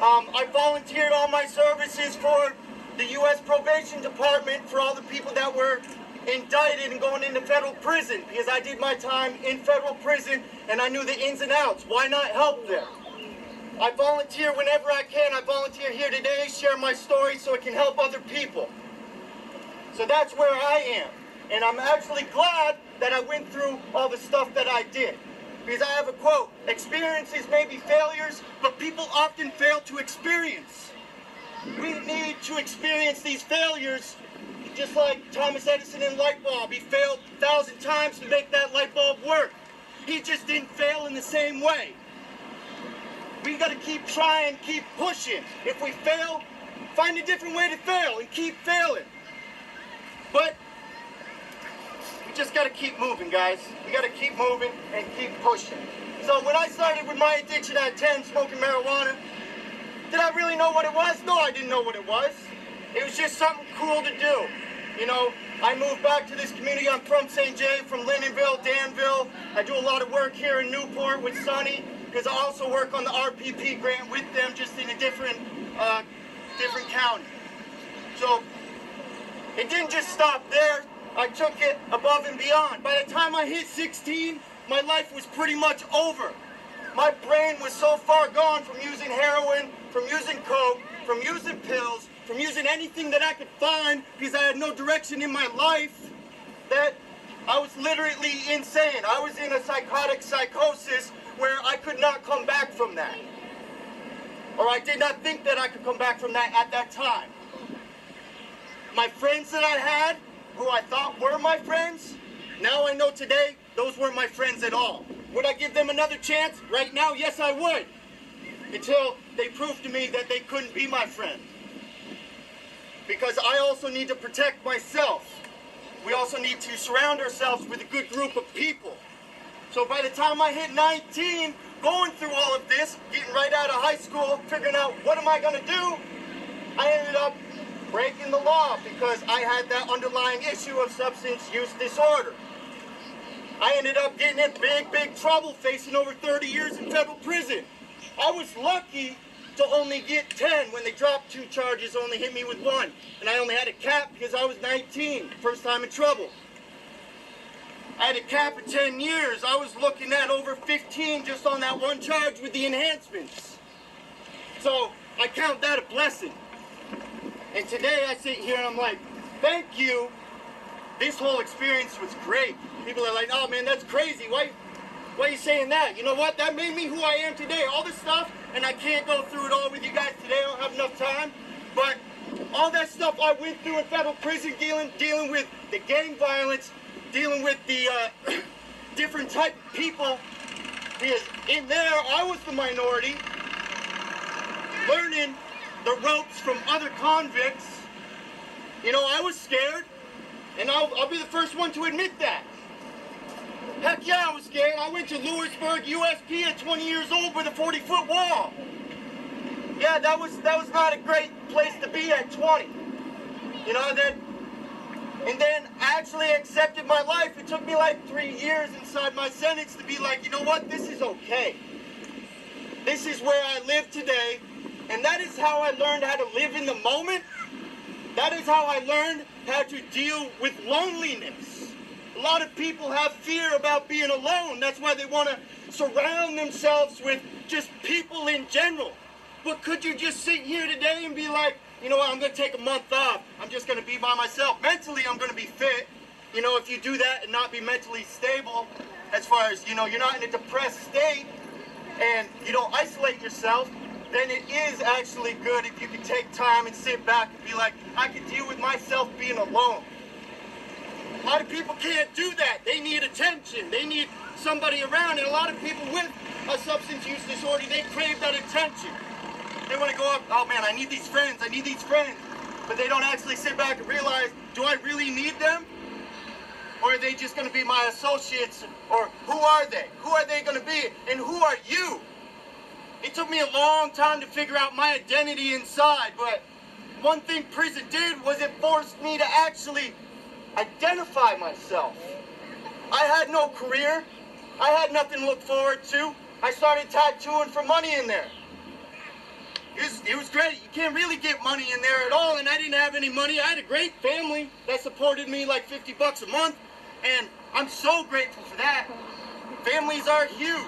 I volunteered all my services for the U.S. Probation Department for all the people that were indicted and going into federal prison, because I did my time in federal prison and I knew the ins and outs. Why not help them? I volunteer whenever I can. I volunteer here today, share my story so it can help other people. So that's where I am. And I'm actually glad that I went through all the stuff that I did. Because I have a quote, experiences may be failures, but people often fail to experience. We need to experience these failures, just like Thomas Edison and light bulb. He failed 1,000 times to make that light bulb work. He just didn't fail in the same way. We gotta keep trying, keep pushing. If we fail, find a different way to fail and keep failing. But we just gotta keep moving, guys. We gotta keep moving and keep pushing. So when I started with my addiction at 10, smoking marijuana, did I really know what it was? No, I didn't know what it was. It was just something cool to do. You know, I moved back to this community. I'm from St. Jay, from Lindenville, Danville. I do a lot of work here in Newport with Sonny, because I also work on the RPP grant with them, just in a different county. So it didn't just stop there. I took it above and beyond. By the time I hit 16, my life was pretty much over. My brain was so far gone from using heroin, from using coke, from using pills, from using anything that I could find, because I had no direction in my life, that I was literally insane. I was in a psychotic psychosis where I could not come back from that. Or I did not think that I could come back from that at that time. My friends that I had, who I thought were my friends, now I know today, those weren't my friends at all. Would I give them another chance? Right now, yes, I would. Until they proved to me that they couldn't be my friend. Because I also need to protect myself. We also need to surround ourselves with a good group of people. So by the time I hit 19, going through all of this, getting right out of high school, figuring out what am I going to do, I ended up breaking the law because I had that underlying issue of substance use disorder. I ended up getting in big trouble, facing over 30 years in federal prison. I was lucky to only get 10 when they dropped 2 charges, only hit me with 1. And I only had a cap because I was 19, first time in trouble. I had a cap of 10 years. I was looking at over 15 just on that 1 charge with the enhancements. So I count that a blessing. And today I sit here and I'm like, thank you. This whole experience was great. People are like, oh man, that's crazy. Why are you saying that? You know what? That made me who I am today. All this stuff, and I can't go through it all with you guys today. I don't have enough time. But all that stuff I went through in federal prison, dealing with the gang violence, dealing with the different type of people, because in there I was the minority, learning the ropes from other convicts. You know, I was scared, and I'll be the first one to admit that. Heck yeah, I was scared. I went to Lewisburg, USP at 20 years old with a 40-foot wall. Yeah, that was not a great place to be at 20. You know, and then I actually accepted my life. It took me like 3 years inside my sentence to be like, you know what, this is okay. This is where I live today, and that is how I learned how to live in the moment. That is how I learned how to deal with loneliness. A lot of people have fear about being alone. That's why they want to surround themselves with just people in general. But could you just sit here today and be like, you know what, I'm going to take a month off. I'm just going to be by myself. Mentally, I'm going to be fit. You know, if you do that and not be mentally stable, as far as, you know, you're not in a depressed state and you don't isolate yourself, then it is actually good if you can take time and sit back and be like, I can deal with myself being alone. A lot of people can't do that. They need attention. They need somebody around. And a lot of people with a substance use disorder, they crave that attention. They want to go up, oh man, I need these friends. I need these friends. But they don't actually sit back and realize, do I really need them? Or are they just going to be my associates? Or who are they? Who are they going to be? And who are you? It took me a long time to figure out my identity inside. But one thing prison did was it forced me to actually identify myself. I had no career. I had nothing to look forward to. I started tattooing for money in there. It was was great. You can't really get money in there at all, and I didn't have any money. I had a great family that supported me like $50 a month, and I'm so grateful for that. Families are huge.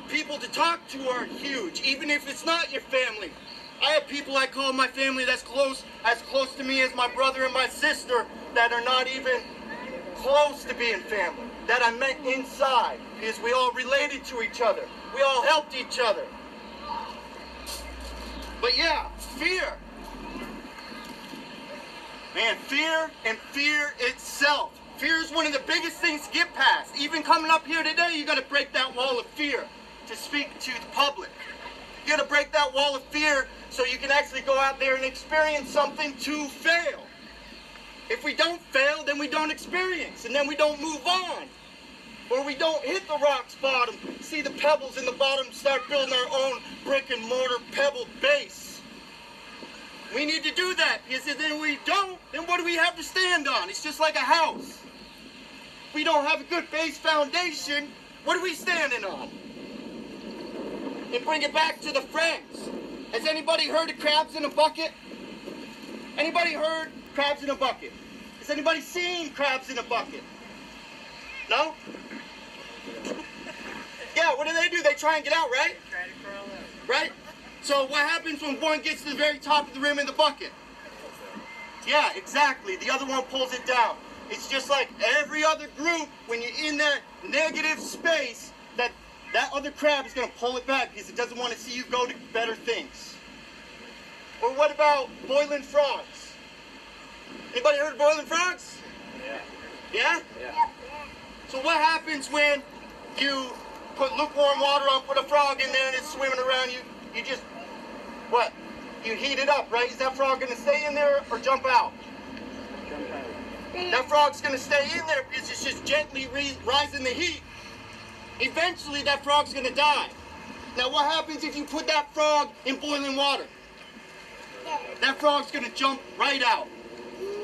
People to talk to are huge, even if it's not your family. I have people I call my family that's as close to me as my brother and my sister, that are not even close to being family, that I met inside, because we all related to each other. We all helped each other. But yeah, fear. Man, fear and fear itself. Fear is one of the biggest things to get past. Even coming up here today, you got to break that wall of fear to speak to the public. You got to break that wall of fear so you can actually go out there and experience something to fail. If we don't fail, then we don't experience, and then we don't move on. Or we don't hit the rock's bottom, see the pebbles in the bottom, start building our own brick and mortar pebble base. We need to do that, because if then we don't, then what do we have to stand on? It's just like a house. If we don't have a good base foundation, what are we standing on? And bring it back to the friends. Has anybody heard of crabs in a bucket? Anybody heard crabs in a bucket? Has anybody seen crabs in a bucket? No? Yeah, what do? They try and get out, right? Try to crawl out. Right? So what happens when one gets to the very top of the rim in the bucket? Yeah, exactly. The other one pulls it down. It's just like every other group, when you're in that negative space, that other crab is going to pull it back because it doesn't want to see you go to better things. Or what about boiling frogs? Anybody heard of boiling frogs? Yeah. Yeah? Yeah. So what happens when you put lukewarm water on, put a frog in there and it's swimming around you? You just, what? You heat it up, right? Is that frog going to stay in there or jump out? Jump out. That frog's going to stay in there because it's just gently rising the heat. Eventually, that frog's going to die. Now, what happens if you put that frog in boiling water? That frog's going to jump right out.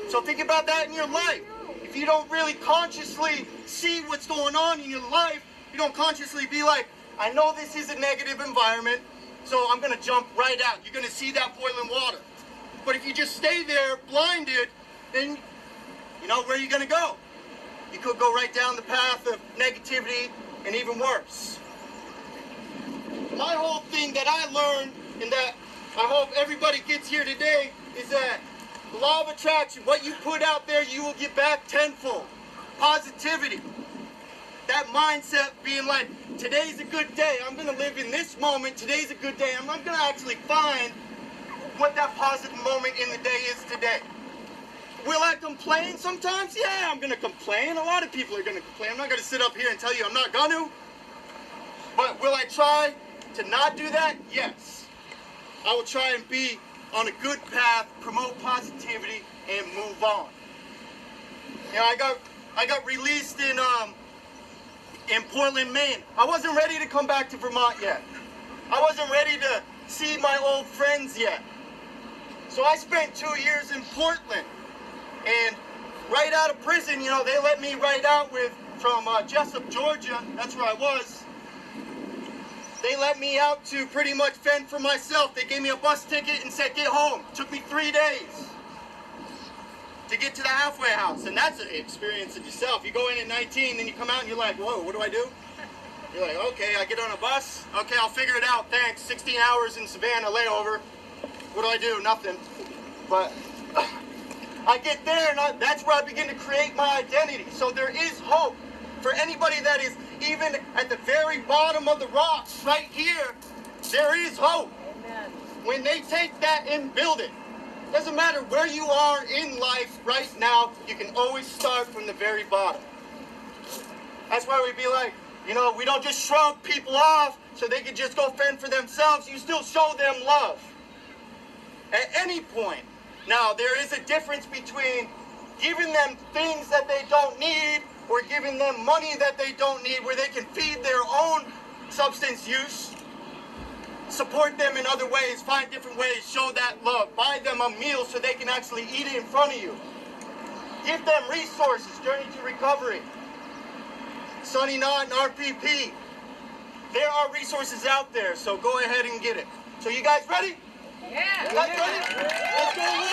So think about that in your life. If you don't really consciously see what's going on in your life, you don't consciously be like, I know this is a negative environment, so I'm going to jump right out. You're going to see that boiling water. But if you just stay there blinded, then you know where you're going to go. You could go right down the path of negativity and even worse. My whole thing that I learned, and that I hope everybody gets here today, is that the law of attraction, what you put out there, you will get back tenfold. Positivity. That mindset being like, today's a good day. I'm going to live in this moment. Today's a good day. I'm going to actually find what that positive moment in the day is today. Will I complain sometimes? Yeah, I'm going to complain. A lot of people are going to complain. I'm not going to sit up here and tell you I'm not going to. But will I try to not do that? Yes. I will try and be on a good path, promote positivity, and move on. You know, I got released in Portland, Maine. I wasn't ready to come back to Vermont yet. I wasn't ready to see my old friends yet. So I spent 2 years in Portland. And right out of prison, you know, they let me right out from Jessup, Georgia. That's where I was. They let me out to pretty much fend for myself. They gave me a bus ticket and said, get home. It took me 3 days to get to the halfway house. And that's an experience in itself. You go in at 19, then you come out and you're like, whoa, what do I do? You're like, okay, I get on a bus. Okay, I'll figure it out. Thanks. 16 hours in Savannah layover. What do I do? Nothing. But I get there, and that's where I begin to create my identity. So there is hope for anybody that is even at the very bottom of the rocks right here. There is hope. Amen. When they take that and build it. Doesn't matter where you are in life right now, you can always start from the very bottom. That's why we be like, you know, we don't just shrug people off so they can just go fend for themselves. You still show them love. At any point. Now, there is a difference between giving them things that they don't need or giving them money that they don't need where they can feed their own substance use, support them in other ways, find different ways, show that love, buy them a meal so they can actually eat it in front of you. Give them resources, Journey to Recovery, Sunny Knot and RPP. There are resources out there, so go ahead and get it. So you guys ready? You guys ready? Let's go.